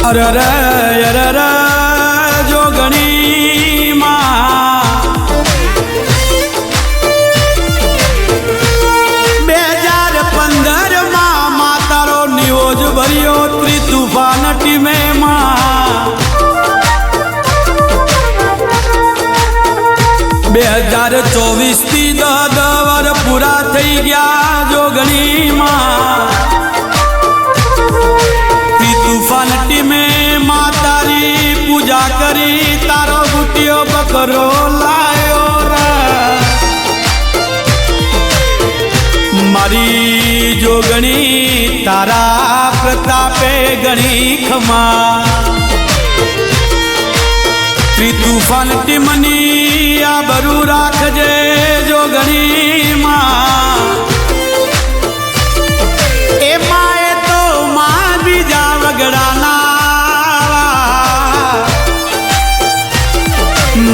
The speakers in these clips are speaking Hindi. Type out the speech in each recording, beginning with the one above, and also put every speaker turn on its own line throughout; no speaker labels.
अरे जोगणी मां 2015 मां तारो न्यूज भरियो त्रितूफान टीमे मां 2024 थी 10 वर पूरा थई गया जोगणी मां त्रितूफान टीमे मां तारी पूजा करी तारो गुटियो बकरो लायो रे मारी जोगणी तारा प्रतापे गणी खमा त्रितूफान टीमनी आबरू राखजे जोगणी मां ए माए तो मां बीजा वगड़ाना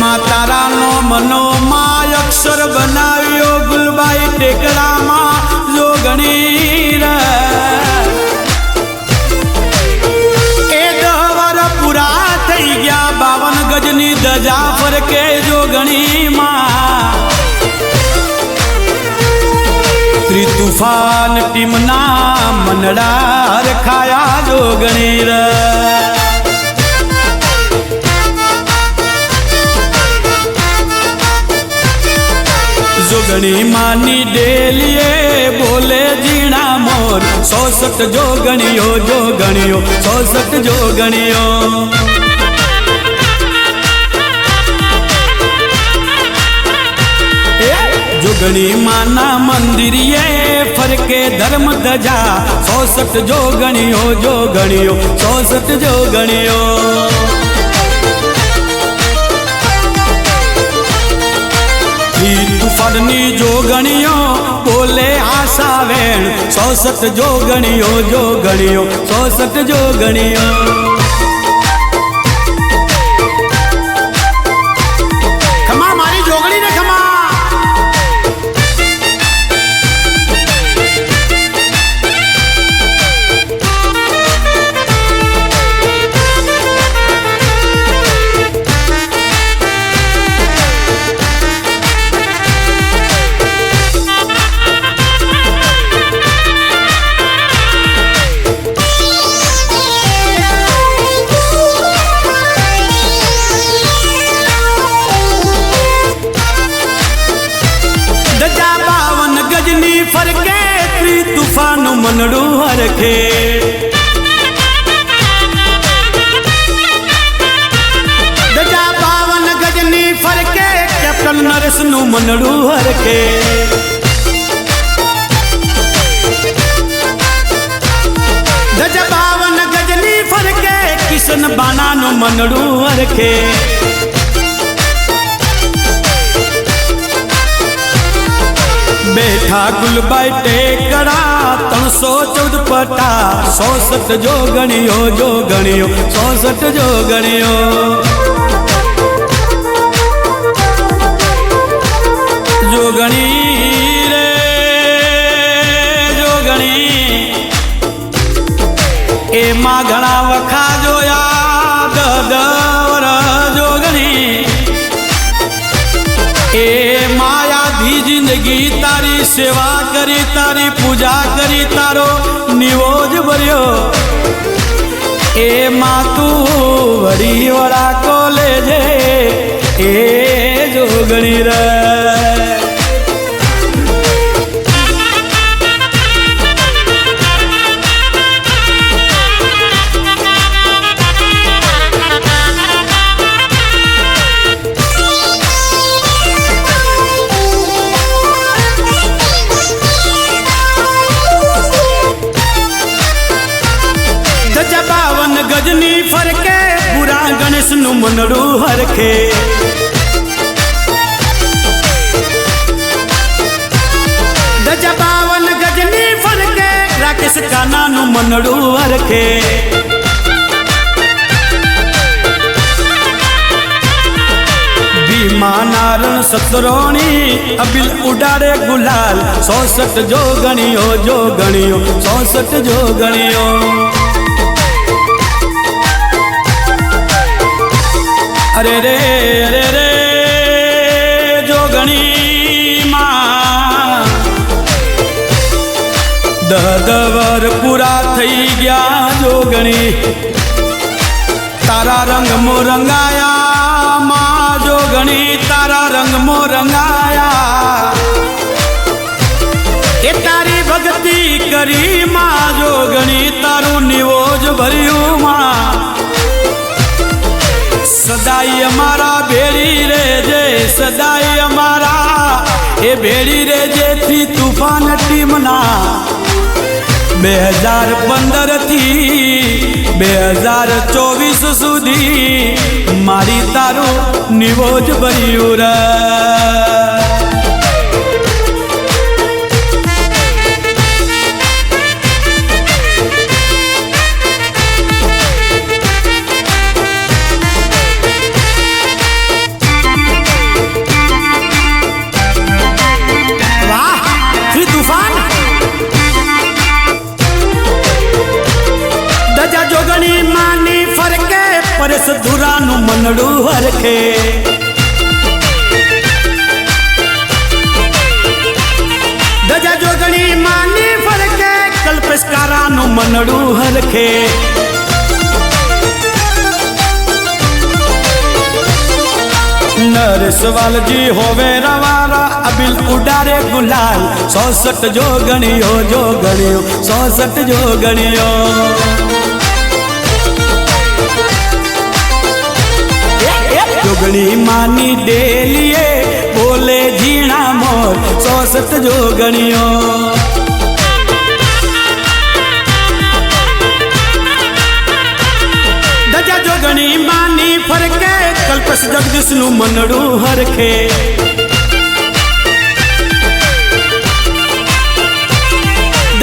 मां तारा नो मनो मां अक्षर बनाव्यो गुलबाई टेकड़ा मां जोगणी रे ए 10 वर पूरा थई गया 52 गजनी दजा फरके जोगणी मां त्रितूफान टीमना मनड़ा रखाया जोगणी रे जोगणी मानी डेलिए बोले जीना मोर 160 जोगणियो जोगणियो 160 जोगणियो जोगणी माना मंदिर ये फरके धर्म दजा 160 जोगणियो जोगणियो 160 जोगणियो तूफानी जोगणियो बोले आशा वेण 160 जोगणियो जोगणियो 160 जोगणियो खमा मारी जोगणी ने खमा फरके त्रितूफान मनड़ू हरखे दजा 52 गजनी फरके कैप्टन नरेश नु मनड़ू हरखे दजा 52 गजनी फरके किशन बाना नु मनड़ू हरखे बैठा गुलबाई टेकड़ा 314 पटा 160 जोगणियो जोगणियो 160 जोगणियो जोगणी रे जोगणी ए मां घणा वखा जोया 10 वर जोगणी ए माया धी जिंदगी तारी सेवा करी तारी पूजा करी तारो निवोज भरियो ए मां तू वड़ी वड़ा को ले जे ए जोगणी रे गजनी फरके बुरा गणेश नु मनड़ू हरखे दजा 52 गजनी फरके राकेश काना नु मनड़ू हरखे भीमा नारण सतरोणी अबिल उड़ाड़े गुलाल 160 जोगणियो जोगणियो 160 जोगणियो अरे रे जोगणी मां 10 वर पूरा थई गया जोगणी तारा रंग मो रंगाया मां जोगणी तारा रंग मो रंगाया ए तारी भक्ति करी मां जोगणी तारू निवोज भर्यू मां सदाई अमारा भेड़ी रे जे सदाई अमारा ए भेड़ी रे जे थी तूफान टीमना 2015 थी 2024 सुधी मारी तारो निवोज भर्यू रे जोगणी मानी फरके परस धुरानु मनड़ू हरखे दजा जोगणी मानी फरके कल्पस्कारानु मनड़ू हरखे नरसवाल जी होवे रवारा अबिल उडारे गुलाल 160 जोगणियो जोगणियो 160 जोगणियो जोगणी मानी डेलिए बोले जीना मोर 160 जोगणियो दजा जोगणी मानी फरके कल्पस जगदीशनु मनड़ू हरखे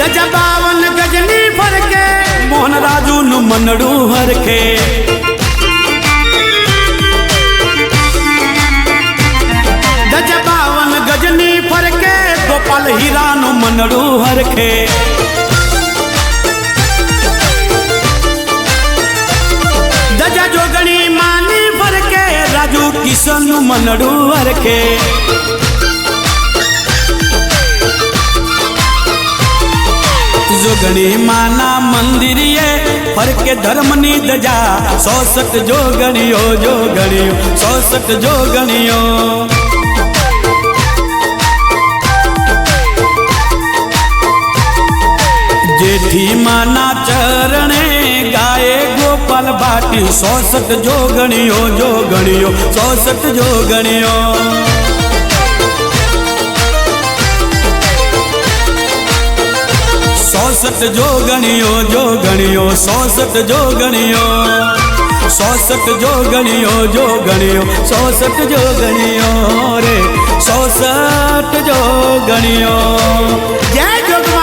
दजा 52 गजनी फरके मोहन राजू नु मनड़ू हरखे दजा 52 गजनी फरके गोपाल हीरा नु मनड़ू हरखे दजा जोगणी मानी फरके राजू किशन नु मनड़ू हरखे जोगणी माना मंदिरिये फरके धर्मनी दजा 160 जोगणियो जोगणियो 160 जोगणियो जेठी माना चरणे गाए गोपाल भाटी 160 जोगणियो जोगणियो 160 जोगणियो 160 जोगणियो जोगणियो 160 जोगणियो 160 जोगणियो जोगणियो 160 जोगणियो रे 160 जोगणियो जय जोगमा।